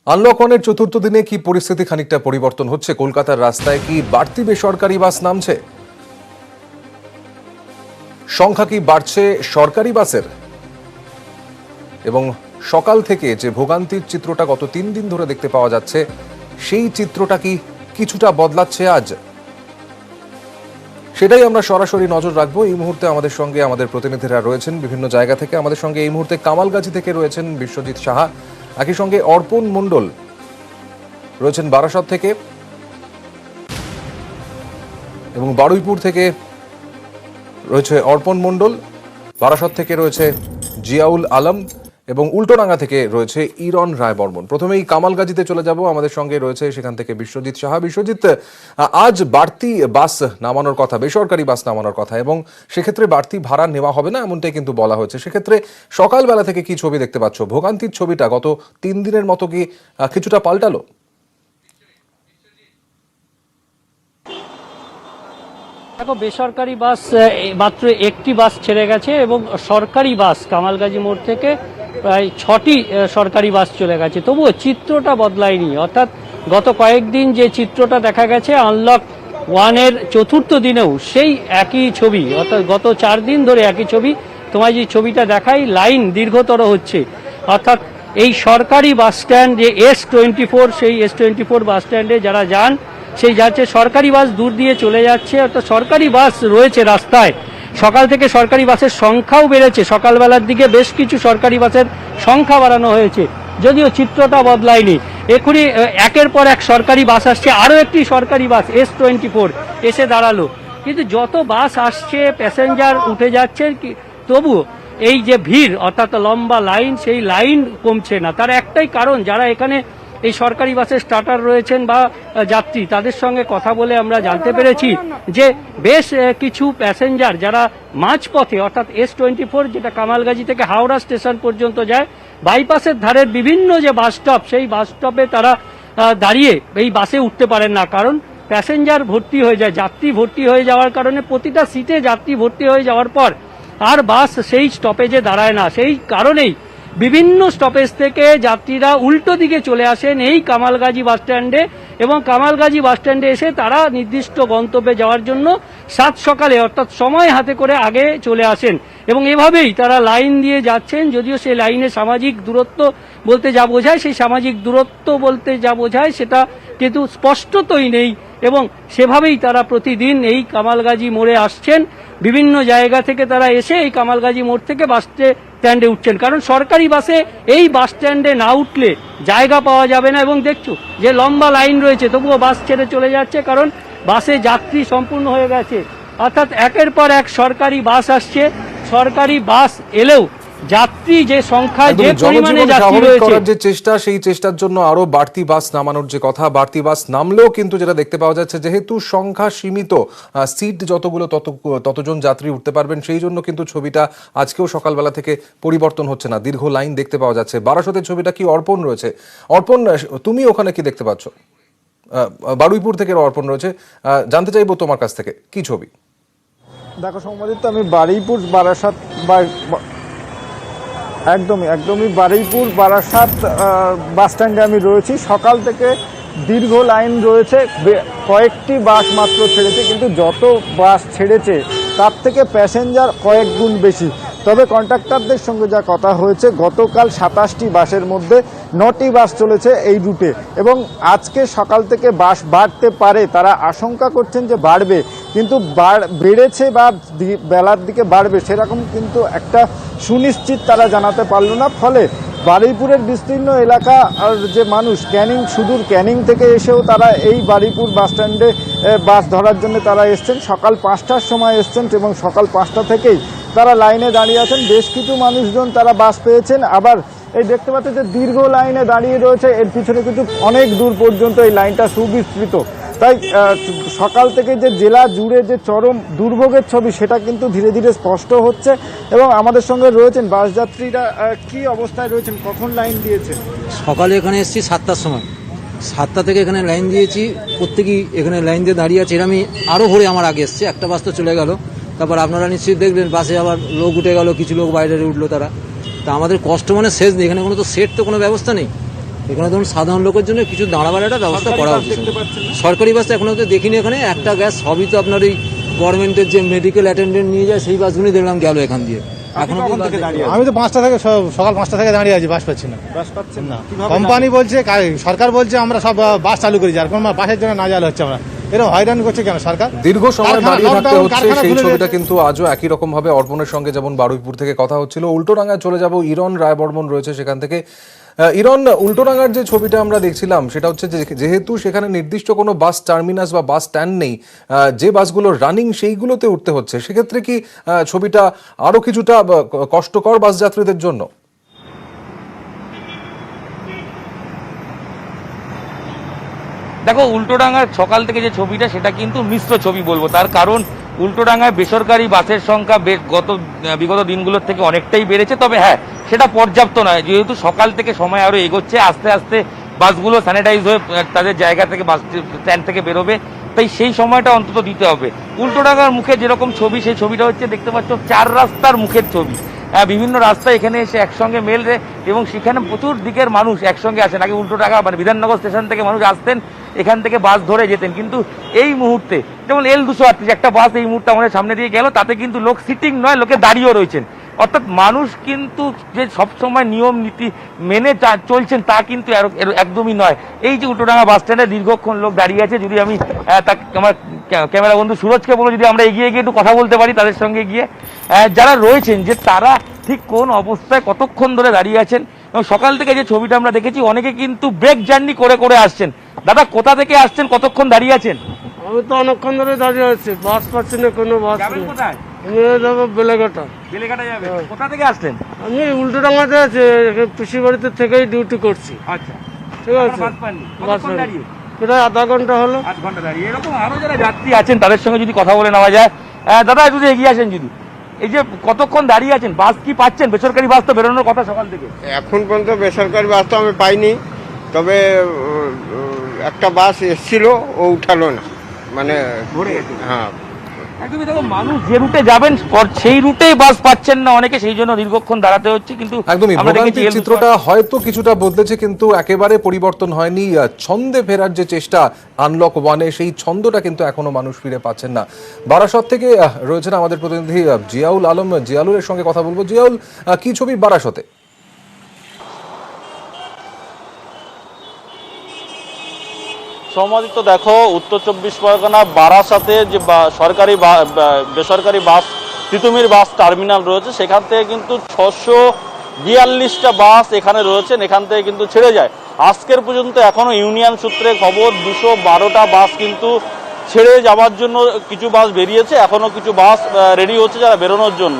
Unlock ওয়ানের চতুর্থ দিনে কি পরিস্থিতি খানিকটা পরিবর্তন হচ্ছে? কলকাতার রাস্তায় কি বাড়তি বেসরকারি বাস নামছে? সংখ্যা কি বাড়ছে সরকারি বাসের? এবং সকাল থেকে যে ভোগান্তির চিত্রটা গত 3 দিন ধরে দেখতে পাওয়া যাচ্ছে, সেই চিত্রটা কি কিছুটা বদলাচ্ছে আজ? সেটাই আমরা সরাসরি নজর রাখবো। এই মুহূর্তে আমাদের সঙ্গে আমাদের প্রতিনিধিরা রয়েছেন বিভিন্ন জায়গা থেকে। আমাদের সঙ্গে এই মুহূর্তে কামালগাজী থেকে রয়েছেন বিশ্বজিৎ সাহা, একই সঙ্গে অর্পণ মণ্ডল রয়েছেন বারাসত থেকে, এবং বারুইপুর থেকে রয়েছে অর্পণ মণ্ডল, বারাসত থেকে রয়েছে জিয়াউল আলম এবং উল্টোডাঙ্গা থেকে রয়েছে ইরন রায় বর্মন। প্রথমেই কামালগাজীতে চলে যাব, আমাদের সঙ্গে রয়েছে সেখান থেকে বিশ্বজিৎ সাহা। বিশ্বজিৎ, আজ বাড়তি বাস নামানোর কথা, বেসরকারি বাস নামানোর কথা, এবং সেক্ষেত্রে বাড়তি ভাড়া নেওয়া হবে না এমনটাই কিন্তু বলা হয়েছে। সেক্ষেত্রে সকালবেলা থেকে কি ছবি দেখতে পাচ্ছ? ভোগান্তির ছবিটা গত 3 দিনের মতো কি কিছুটা পাল্টালো? দেখো, বেসরকারি বাস মাত্র একটি বাস ছেড়ে গেছে এবং সরকারি বাস কামালগাজী মোড় থেকে প্রায় 6টি সরকারি বাস চলে গেছে। তবুও চিত্রটা বদলায়নি, অর্থাৎ গত কয়েকদিন যে চিত্রটা দেখা গেছে আনলক ওয়ানের চতুর্থ দিনেও সেই একই ছবি, অর্থাৎ গত 4 দিন ধরে একই ছবি। তোমায় যে ছবিটা দেখাই, লাইন দীর্ঘতর হচ্ছে। অর্থাৎ এই সরকারি বাস স্ট্যান্ড যে S24, সেই S24 বাস স্ট্যান্ডে যারা যান, সেই যাচ্ছে সরকারি বাস দূর দিয়ে চলে যাচ্ছে, অর্থাৎ সরকারি বাস রয়েছে রাস্তায়। সকাল থেকে সরকারি বাসের সংখ্যাও বেড়েছে, সকালবেলার দিকে বেশ কিছু সরকারি বাসের সংখ্যা বাড়ানো হয়েছে, যদিও চিত্রটা বদলায়নি। এখনই একের পর এক সরকারি বাস আসছে, আরও একটি সরকারি বাস S24 এসে দাঁড়ালো। কিন্তু যত বাস আসছে, প্যাসেঞ্জার উঠে যাচ্ছে, তবুও এই যে ভিড়, অর্থাৎ লম্বা লাইন, সেই লাইন কমছে না। তার একটাই কারণ, যারা এখানে এই সরকারি বাসের স্টার্টার রয়েছেন বা যাত্রী, তাদের সঙ্গে কথা বলে আমরা জানতে পেরেছি যে বেশ কিছু প্যাসেঞ্জার যারা মাঝপথে, অর্থাৎ S24 যেটা কামালগাজী থেকে হাওড়া স্টেশন পর্যন্ত যায়, বাইপাসের ধারের বিভিন্ন যে বাস স্টপ, সেই বাস স্টপে তারা দাঁড়িয়ে এই বাসে উঠতে পারেন না, কারণ প্যাসেঞ্জার ভর্তি হয়ে যায়। যাত্রী ভর্তি হয়ে যাওয়ার কারণে প্রতিটা সিটে যাত্রী ভর্তি হয়ে যাওয়ার পর আর বাস সেই স্টপেজে দাঁড়ায় না। সেই কারণেই বিভিন্ন স্টপেজ থেকে যাত্রীরা উল্টো দিকে চলে আসেন এই কামালগাজী বাস স্ট্যান্ডে, এবং কামালগাজী বাস স্ট্যান্ডে এসে তারা নির্দিষ্ট গন্তব্যে যাওয়ার জন্য সাত সকালে, অর্থাৎ সময় হাতে করে আগে চলে আসেন, এবং এভাবেই তারা লাইন দিয়ে যাচ্ছেন। যদিও সেই লাইনে সামাজিক দূরত্ব বলতে যা বোঝায়, সেই সামাজিক দূরত্ব বলতে যা বোঝায় সেটা কিন্তু স্পষ্টতই নেই, এবং সেভাবেই তারা প্রতিদিন এই কামালগাজী মোড়ে আসছেন। বিভিন্ন জায়গা থেকে তারা এসে এই কামালগাজী মোড় থেকে বাস স্ট্যান্ডে উঠছেন, কারণ সরকারি বাসে এই বাস স্ট্যান্ডে না উঠলে জায়গা পাওয়া যাবে না। এবং দেখছো যে লম্বা লাইন রয়েছে, তবুও বাস ছেড়ে চলে যাচ্ছে, কারণ বাসে যাত্রী সম্পূর্ণ হয়ে গেছে। অর্থাৎ একের পর এক সরকারি বাস আসছে, সরকারি বাস এলেও যাত্রী যে সংখ্যা, যে পরিমাণে যাত্রী রয়েছে, যে চেষ্টা, সেই চেষ্টার জন্য আরো বাড়তি বাস নামানোর যে কথা, বাড়তি বাস নামলেও কিন্তু যেটা দেখতে পাওয়া যাচ্ছে, যেহেতু সংখ্যা সীমিত, সিট যতগুলো ততজন যাত্রী উঠতে পারবেন, সেই জন্য কিন্তু ছবিটা আজকেও সকালবেলা থেকে পরিবর্তন হচ্ছে না, দীর্ঘ লাইন দেখতে পাওয়া যাচ্ছে। বারাসতের ছবিটা কি অর্পণ রয়েছে? অর্পণ, তুমি ওখানে কি দেখতে পাচ্ছ? বারুইপুর থেকে অর্পণ রয়েছে, জানতে চাইবো তোমার কাছ থেকে কি ছবি। দেখো সম্মানিত, আমি বারুইপুর বারাসাত একদমই বারুইপুর বারাসাত বাস স্ট্যান্ডে আমি রয়েছি। সকাল থেকে দীর্ঘ লাইন রয়েছে, কয়েকটি বাস মাত্র ছেড়েছে, কিন্তু যত বাস ছেড়েছে তার থেকে প্যাসেঞ্জার কয়েক গুণ বেশি। তবে কন্ট্রাক্টরদের সঙ্গে যা কথা হয়েছে, গতকাল 27টি বাসের মধ্যে 9টি বাস চলেছে এই রুটে, এবং আজকে সকাল থেকে বাস বাড়তে পারে, তারা আশঙ্কা করছেন যে বাড়বে, কিন্তু বেড়েছে বা বেলার দিকে বাড়বে সেরকম কিন্তু একটা সুনিশ্চিত তারা জানাতে পারল না। ফলে বারুইপুরের বিস্তীর্ণ এলাকা আর যে মানুষ, সুদূর ক্যানিং থেকে এসেও তারা এই বারুইপুর বাস স্ট্যান্ডে বাস ধরার জন্য তারা এসছেন। সকাল 5টার সময় এসছেন এবং সকাল 5টা থেকেই তারা লাইনে দাঁড়িয়ে আছেন। বেশ কিছু মানুষজন তারা বাস পেয়েছেন, আবার এই দেখতে পাচ্ছেন যে দীর্ঘ লাইনে দাঁড়িয়ে রয়েছে, এর পিছনে কিন্তু অনেক দূর পর্যন্ত এই লাইনটা সুবিস্তৃত। তাই সকাল থেকে যে জেলা জুড়ে যে চরম দুর্ভোগের ছবি, সেটা কিন্তু ধীরে ধীরে স্পষ্ট হচ্ছে। এবং আমাদের সঙ্গে রয়েছেন বাস যাত্রীরা, কি অবস্থায় রয়েছেন, কখন লাইন দিয়েছে? সকালে এখানে এসেছি 7টার সময়, 7টা থেকে এখানে লাইন দিয়েছি, প্রত্যেকেই এখানে লাইন দিয়ে দাঁড়িয়ে আছে। আমি আরও ভোরে আমার আগে এসছে, একটা বাস তো চলে গেল, তারপর আপনারা নিশ্চয়ই দেখলেন বাসে আবার লোক উঠে গেল, কিছু লোক বাইরে উঠলো তারা। তা আমাদের কষ্ট মানে শেষ নেই, এখানে কোনো তো সেট তো কোনো ব্যবস্থা নেই, এখানে ধরুন সাধারণ লোকের জন্য কিছু দাঁড়াবার একটা ব্যবস্থা করা উচিত। সরকারি বাস এখনো তো দেখিনি এখানে একটা গ্যাস, সবই তো আপনার ওই গভর্নমেন্টের যে মেডিকেল অ্যাটেন্ডেন্ট নিয়ে যায় সেই বাসগুলোই দেখলাম গেল এখান দিয়ে। এখনো আমি তো 5টা থেকে সকাল 5টা থেকে দাঁড়িয়ে আছি, বাস পাচ্ছি না। বাস পাচ্ছেন না, কোম্পানি বলছে, সরকার বলছে আমরা সব বাস চালু করেছি, আর কোন বাসের জন্য না জাল হচ্ছে। আমরা এরকম হয়রান করছে কেন সরকার? দীর্ঘ সময় দাঁড়িয়ে থাকতে হচ্ছে, সেই ছবিটা দিয়েছে। কিন্তু আজও একই রকম ভাবে অর্পণের সঙ্গে যেমন বারুইপুর থেকে কথা হচ্ছিল, উল্টোডাঙ্গায় চলে যাব। ইরন রায়বর্মন রয়েছে সেখান থেকে। ইরন, উল্টোডাঙ্গার যে ছবিটা আমরা দেখছিলাম সেটা হচ্ছে যেহেতু সেখানে নির্দিষ্ট কোনো বাস টার্মিনাস বা বাস স্ট্যান্ড নেই, যে বাসগুলো রানিং সেইগুলোতে উঠতে হচ্ছে, সেক্ষেত্রে কি ছবিটা আরো কিছুটা কষ্টকর বাস যাত্রীদের জন্য? দেখো, উল্টোডাঙ্গার সকাল থেকে যে ছবিটা সেটা কিন্তু মিশ্র ছবি বলবো। তার কারণ উল্টোডাঙ্গায় বেসরকারি বাসের সংখ্যা বিগত দিনগুলোর থেকে অনেকটাই বেড়েছে। তবে হ্যাঁ, সেটা পর্যাপ্ত নয়, যেহেতু সকাল থেকে সময় আরও এগোচ্ছে, আস্তে আস্তে বাসগুলো স্যানিটাইজ হয়ে তাদের জায়গা থেকে বাস স্ট্যান্ড থেকে বেরোবে, তাই সেই সময়টা অন্তত দিতে হবে। উল্টোডাঙ্গার মুখে যেরকম ছবি, সেই ছবিটা হচ্ছে দেখতে পাচ্ছ 4 রাস্তার মুখের ছবি। বিভিন্ন রাস্তা এখানে এসে একসঙ্গে মেলবে এবং সেখানে প্রচুর দিকের মানুষ একসঙ্গে আসেন। আগে উল্টোডাঙ্গা মানে বিধাননগর স্টেশন থেকে মানুষ আসতেন, এখান থেকে বাস ধরে যেতেন, কিন্তু এই মুহূর্তে যেমন L238 একটা বাস এই মুহূর্তে আমাদের সামনে দিয়ে গেল, তাতে কিন্তু লোক সিটিং নয়, লোকে দাঁড়িয়েও রয়েছেন। অর্থাৎ মানুষ কিন্তু যে সবসময় নিয়ম নীতি মেনে চলছেন তা কিন্তু একদমই নয়। এই যে উল্টোডাঙ্গা বাস স্ট্যান্ডে দীর্ঘক্ষণ লোক দাঁড়িয়ে আছে, যদি আমি আমার ক্যামেরা বন্ধু সুরজকে বলে যদি আমরা এগিয়ে গিয়ে একটু কথা বলতে পারি তাদের সঙ্গে গিয়ে, যারা রয়েছেন যে তারা ঠিক কোন অবস্থায় কতক্ষণ ধরে দাঁড়িয়ে আছেন। এবং সকাল থেকে যে ছবিটা আমরা দেখেছি, অনেকে কিন্তু ব্রেক জার্নি করে করে আসছেন। দাদা, কোথা থেকে আসছেন, কতক্ষণ দাঁড়িয়ে আছেন? আমি তো অনেকক্ষণ ধরে দাঁড়িয়ে আছি, বাস পাচ্ছি না, কোনো বাস নেই। কোথায় আমি যাবো বেলেঘাটা। বেলেঘাটা যাবে? কোথা থেকে আসছেন? আমি উল্টোডাঙ্গাতে আছি, পিসি বাড়িতে থেকেই ডিউটি করছি। আচ্ছা, ঠিক আছে, বাস পাননি? বাস কতক্ষণ দাঁড়িয়ে? প্রায় আধা ঘন্টা হলো। 8 ঘন্টা দাঁড়িয়ে। এরকম আরো যারা যাত্রী আছেন তাদের সঙ্গে যদি কথা বলে নেওয়া যায়। দাদা, একটু এগিয়ে আসেন যদি। এই যে কতক্ষণ দাঁড়িয়ে আছেন, বাস কি পাচ্ছেন? বেসরকারি বাস তো বেরোনোর কথা সকাল থেকে। এখন পর্যন্ত বেসরকারি বাস তো আমি পাইনি, তবে একটা বাস এসেছিল, ও উঠালো না, মানে ভরে গেছে। হ্যাঁ। একদমই। দেখো, মানুষ যে রুটে যাবেন সেই রুটেই বাস পাচ্ছেন না অনেকে, সেই জন্য দীর্ঘক্ষণ দাঁড়াতে হচ্ছে। কিন্তু একদমই আমরা দেখেছি ভোগান্তির চিত্রটা হয়তো কিছুটা বদলেছে, কিন্তু একেবারে পরিবর্তন হয়নি। ছন্দে ফেরার যে চেষ্টা আনলক 1-এ, সেই ছন্দটা কিন্তু এখনো মানুষ ফিরে পাচ্ছেন না। বারাসত থেকে রয়েছেন আমাদের প্রতিনিধি জিয়াউল আলম। জিয়াউলের সঙ্গে কথা বলবো। জিয়াউল, কি ছবি বারাসতে? সমাদিত, দেখো, উত্তর 24 পরগনা বারাসাতে যে সরকারি বেসরকারি বাস তিতুমির বাস টার্মিনাল রয়েছে, সেখান থেকে কিন্তু 642টা বাস এখানে রয়েছেন, এখান থেকে কিন্তু ছেড়ে যায়। আজকের পর্যন্ত এখনো ইউনিয়ন সূত্রে খবর 212টা বাস কিন্তু ছেড়ে যাওয়ার জন্য কিছু বাস বেরিয়েছে, এখনো কিছু বাস রেডি হচ্ছে যারা বেরোনোর জন্য।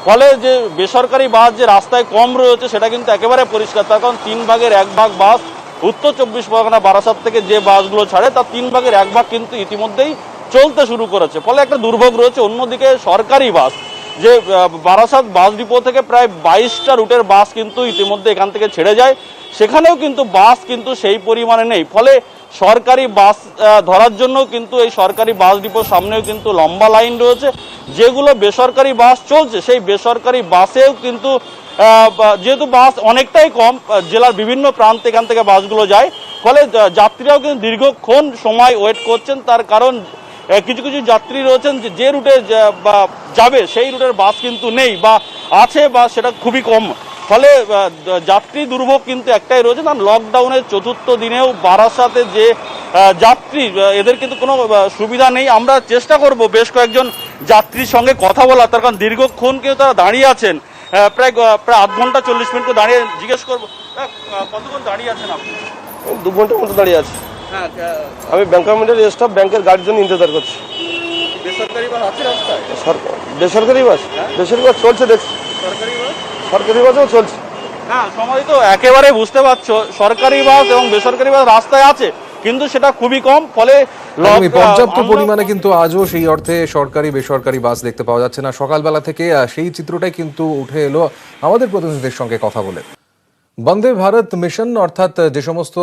ফলে যে বেসরকারি বাস যে রাস্তায় কম রয়েছে সেটা কিন্তু একেবারে পরিষ্কার। তার কারণ 3 ভাগের 1 ভাগ বাস উত্তর 24 পরগনা বারাসাত থেকে যে বাসগুলো ছাড়ে তার 3 ভাগের 1 ভাগ কিন্তু ইতিমধ্যেই চলতে শুরু করেছে। ফলে একটা দুর্ভোগ রয়েছে। অন্যদিকে সরকারি বাস যে বারাসাত বাস ডিপো থেকে প্রায় 22টা রুটের বাস কিন্তু ইতিমধ্যে এখান থেকে ছেড়ে যায়, সেখানেও কিন্তু বাস কিন্তু সেই পরিমাণে নেই। ফলে সরকারি বাস ধরার জন্য কিন্তু এই সরকারি বাস ডিপোর সামনেও কিন্তু লম্বা লাইন রয়েছে। যেগুলো বেসরকারি বাস চলছে সেই বেসরকারি বাসেও কিন্তু যেহেতু বাস অনেকটাই কম, জেলার বিভিন্ন প্রান্তে এখান থেকে বাসগুলো যায়, ফলে যাত্রীরাও কিন্তু দীর্ঘক্ষণ সময় ওয়েট করছেন। তার কারণ কিছু কিছু যাত্রী রয়েছেন যে রুটে যাবে সেই রুটের বাস কিন্তু নেই, বা আছে বা সেটা খুবই কম। ফলে যাত্রী দুর্ভোগ কিন্তু একটাই রয়েছে, কারণ লকডাউনের 4র্থ দিনেও বারাসাতে যে যাত্রী, এদের কিন্তু কোনো সুবিধা নেই। আমরা চেষ্টা করব বেশ কয়েকজন যাত্রীর সঙ্গে কথা বলা, তার কারণ দীর্ঘক্ষণ কিন্তু তারা দাঁড়িয়ে আছেন, প্রায় আধ ঘন্টা 40 মিনিট দাঁড়িয়ে। জিজ্ঞেস করবো, কতক্ষণ দাঁড়িয়ে আছেন আপনি? 2 ঘন্টার মতো দাঁড়িয়ে আছি। আমি ব্যাংক কমিটির স্টাফ, ব্যাংকের গাড়ির জন্য ইন্তজার করছি। বেসরকারি বাস আছে রাস্তায়? বেসরকারি বাস চলছে, দেখছি। সরকারি বাসও চলছে। হ্যাঁ, সময় তো একেবারে বুঝতে পারছো, সরকারি বাস এবং বেসরকারি বাস রাস্তায় আছে, কিন্তু সেটা খুবই কম। ফলে পর্যাপ্ত পরিমাণে কিন্তু আজও সেই অর্থে সরকারি বেসরকারি বাস দেখতে পাওয়া যাচ্ছে না। সকালবেলা থেকে সেই চিত্রটাই কিন্তু উঠে এলো আমাদের প্রতিনিধিদের সঙ্গে কথা বলে। বন্দে ভারত মিশন, অর্থাৎ যে সমস্ত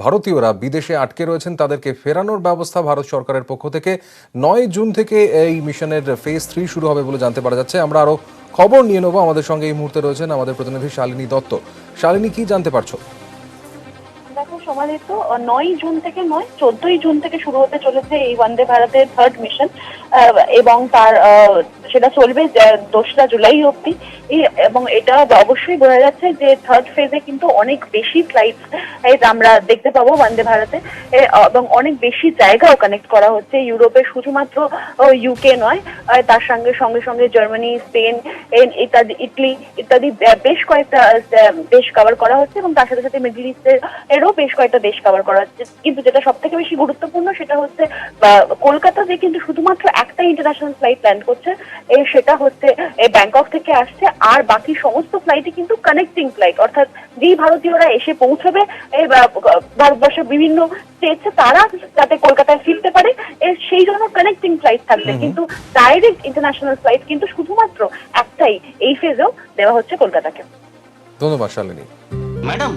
ভারতীয়রা বিদেশে আটকে রয়েছেন তাদেরকে ফেরানোর ব্যবস্থা ভারত সরকারের পক্ষ থেকে 9 জুন থেকে এই মিশনের ফেজ 3 শুরু হবে বলে জানতে পারা যাচ্ছে। আমরা আরো খবর নিয়ে নেবো। আমাদের সঙ্গে এই মুহূর্তে রয়েছেন আমাদের প্রতিনিধি শালিনী দত্ত। শালিনী, কি জানতে পারছো? দেখো সোমালি, তো 9 জুন থেকে নয় 14ই জুন থেকে শুরু হতে চলেছে এই বন্দে ভারতের থার্ড মিশন, এবং তার সেটা চলবে 2রা জুলাই অবধি। এবং এটা অবশ্যই বোঝা যাচ্ছে যে থার্ড ফেজে কিন্তু অনেক বেশি ফ্লাইট আমরা দেখতে পাবো বন্দে ভারতে, এবং অনেক বেশি জায়গাও কানেক্ট করা হচ্ছে। ইউরোপে শুধুমাত্র ইউকে নয়, তার সঙ্গে সঙ্গে জার্মানি, স্পেন ইত্যাদি, ইটালি ইত্যাদি বেশ কয়েকটা দেশ কভার করা হচ্ছে, এবং তার সাথে সাথে মিডল ইস্টের এরও বেশ কয়েকটা দেশ কভার করা হচ্ছে। কিন্তু যেটা সব থেকে বেশি গুরুত্বপূর্ণ সেটা হচ্ছে কলকাতা যে কিন্তু শুধুমাত্র একটা ইন্টারন্যাশনাল ফ্লাইট ল্যান্ড করছে, সেটা হচ্ছে ব্যাংকক থেকে আসছে, আর বাকি সমস্ত ফ্লাইটই কিন্তু কানেক্টিং ফ্লাইট, অর্থাৎ যেই ভারতীয়রা এসে পৌঁছবে ভারতবর্ষের বিভিন্ন স্টেটসে তারা যাতে কলকাতায় ফিরতে পারে সেই জন্য কানেক্টিং ফ্লাইট থাকবে, কিন্তু ডাইরেক্ট ইন্টারন্যাশনাল ফ্লাইট কিন্তু শুধুমাত্র একটাই এই ফেজেও দেওয়া হচ্ছে কলকাতাকে। ধন্যবাদ শালিনী। ম্যাডাম